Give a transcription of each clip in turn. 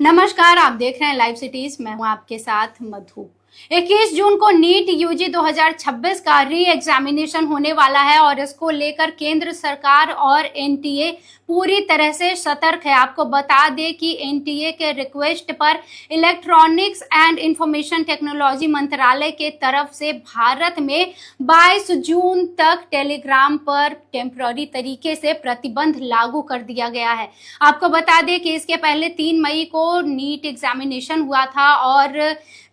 नमस्कार, आप देख रहे हैं लाइव सिटीज। मैं हूं आपके साथ मधु। 21 जून को नीट यूजी 2026 का री एग्जामिनेशन होने वाला है और इसको लेकर केंद्र सरकार और एनटीए पूरी तरह से सतर्क है। आपको बता दें कि एनटीए के रिक्वेस्ट पर इलेक्ट्रॉनिक्स एंड इंफॉर्मेशन टेक्नोलॉजी मंत्रालय के तरफ से भारत में 22 जून तक टेलीग्राम पर टेम्पररी तरीके से प्रतिबंध लागू कर दिया गया है। आपको बता दें कि इसके पहले 3 मई को नीट एग्जामिनेशन हुआ था और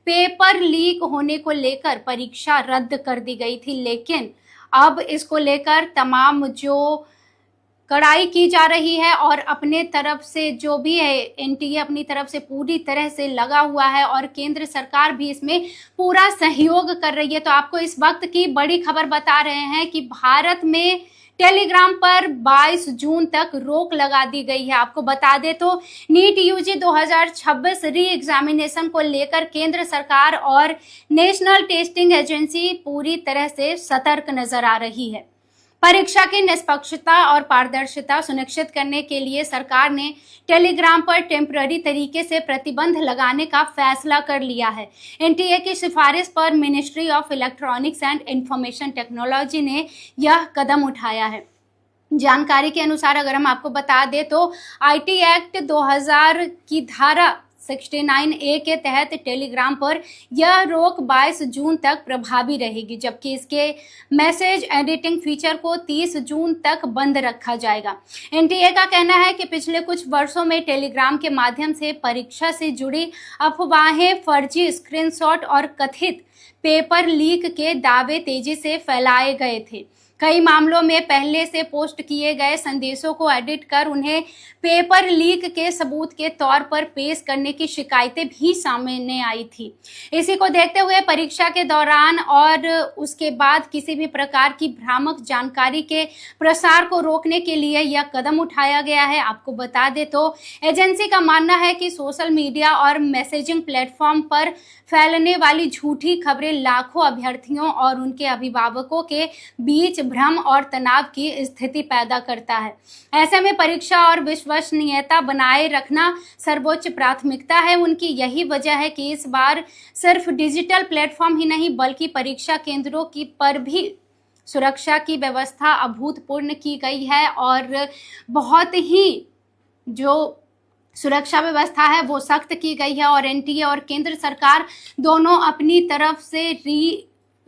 पेपर लीक होने को लेकर परीक्षा रद्द कर दी गई थी, लेकिन अब इसको लेकर तमाम जो कड़ाई की जा रही है और अपने तरफ से जो भी है एनटीए अपनी तरफ से पूरी तरह से लगा हुआ है और केंद्र सरकार भी इसमें पूरा सहयोग कर रही है। तो आपको इस वक्त की बड़ी खबर बता रहे हैं कि भारत में टेलीग्राम पर 22 जून तक रोक लगा दी गई है। आपको बता दें तो नीट यूजी 2026 री एग्जामिनेशन को लेकर केंद्र सरकार और नेशनल टेस्टिंग एजेंसी पूरी तरह से सतर्क नजर आ रही है। परीक्षा की निष्पक्षता और पारदर्शिता सुनिश्चित करने के लिए सरकार ने टेलीग्राम पर टेम्पररी तरीके से प्रतिबंध लगाने का फैसला कर लिया है। एनटीए की सिफारिश पर ministry of electronics and information technology ने यह कदम उठाया है। जानकारी के अनुसार अगर हम आपको बता दें तो आईटी एक्ट 2000 की धारा 69A के तहत टेलीग्राम पर यह रोक 22 जून तक प्रभावी रहेगी, जबकि इसके मैसेज एडिटिंग फीचर को 30 जून तक बंद रखा जाएगा। एनटीए का कहना है कि पिछले कुछ वर्षों में टेलीग्राम के माध्यम से परीक्षा से जुड़ी अफवाहें, फर्जी स्क्रीनशॉट और कथित पेपर लीक के दावे तेजी से फैलाए गए थे। कई मामलों में पहले से पोस्ट किए गए संदेशों को एडिट कर उन्हें पेपर लीक के सबूत के तौर पर पेश करने की शिकायतें भी सामने आई थी। इसी को देखते हुए परीक्षा के दौरान और उसके बाद किसी भी प्रकार की भ्रामक जानकारी के प्रसार को रोकने के लिए यह कदम उठाया गया है। आपको बता दें तो एजेंसी का मानना है कि सोशल मीडिया और मैसेजिंग प्लेटफॉर्म पर फैलने वाली झूठी खबरें लाखों अभ्यर्थियों और उनके अभिभावकों के बीच भ्रम और तनाव की स्थिति पैदा करता है। ऐसे में परीक्षा और विश्वसनीयता बनाए रखना सर्वोच्च प्राथमिकता है उनकी। यही वजह है कि इस बार सिर्फ डिजिटल प्लेटफॉर्म ही नहीं बल्कि परीक्षा केंद्रों की पर भी सुरक्षा की व्यवस्था अभूतपूर्व की गई है और बहुत ही जो सुरक्षा व्यवस्था है वो सख्त की गई है और एनटीए और केंद्र सरकार दोनों अपनी तरफ से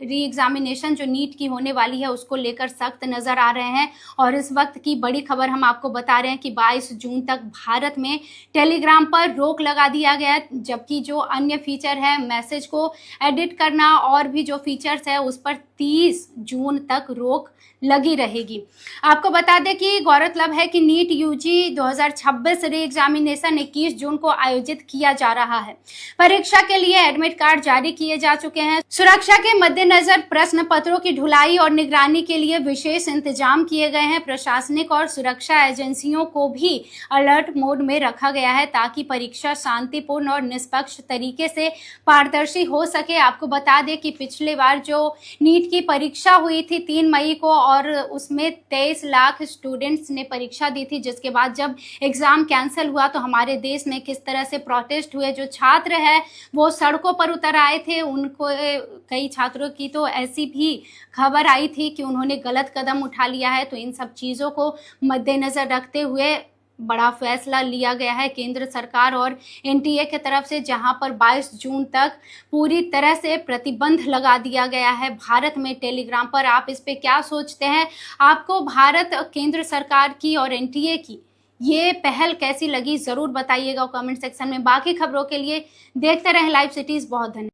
री एग्जामिनेशन जो नीट की होने वाली है उसको लेकर सख्त नजर आ रहे हैं। और इस वक्त की बड़ी खबर हम आपको बता रहे हैं कि 22 जून तक भारत में टेलीग्राम पर रोक लगा दिया गया, जबकि जो अन्य फीचर है मैसेज को एडिट करना और भी जो फीचर्स है उस पर 30 जून तक रोक लगी रहेगी। आपको बता दें कि गौरतलब है कि नीट यूजी 2026 री एग्जामिनेशन 21 जून को आयोजित किया जा रहा है। परीक्षा के लिए एडमिट कार्ड जारी किए जा चुके हैं। सुरक्षा के मद्देनजर प्रश्न पत्रों की ढुलाई और निगरानी के लिए विशेष इंतजाम किए गए हैं। प्रशासनिक और सुरक्षा एजेंसियों को भी अलर्ट मोड में रखा गया है ताकि परीक्षा शांतिपूर्ण और निष्पक्ष तरीके से पारदर्शी हो सके। आपको बता दें कि पिछले बार जो नीट की परीक्षा हुई थी 3 मई को और उसमें 23 लाख स्टूडेंट्स ने परीक्षा दी थी, जिसके बाद जब एग्जाम कैंसिल हुआ तो हमारे देश में किस तरह से प्रोटेस्ट हुए। जो छात्र है वो सड़कों पर उतर आए थे। उनको कई छात्रों की तो ऐसी भी खबर आई थी कि उन्होंने गलत कदम उठा लिया है। तो इन सब चीज़ों को मद्देनजर रखते हुए बड़ा फैसला लिया गया है केंद्र सरकार और एनटीए की तरफ से, जहां पर 22 जून तक पूरी तरह से प्रतिबंध लगा दिया गया है भारत में टेलीग्राम पर। आप इस पे क्या सोचते हैं? आपको भारत केंद्र सरकार की और एनटीए की ये पहल कैसी लगी? जरूर बताइएगा कमेंट सेक्शन में। बाकी खबरों के लिए देखते रहें लाइव सिटीज। बहुत धन्यवाद।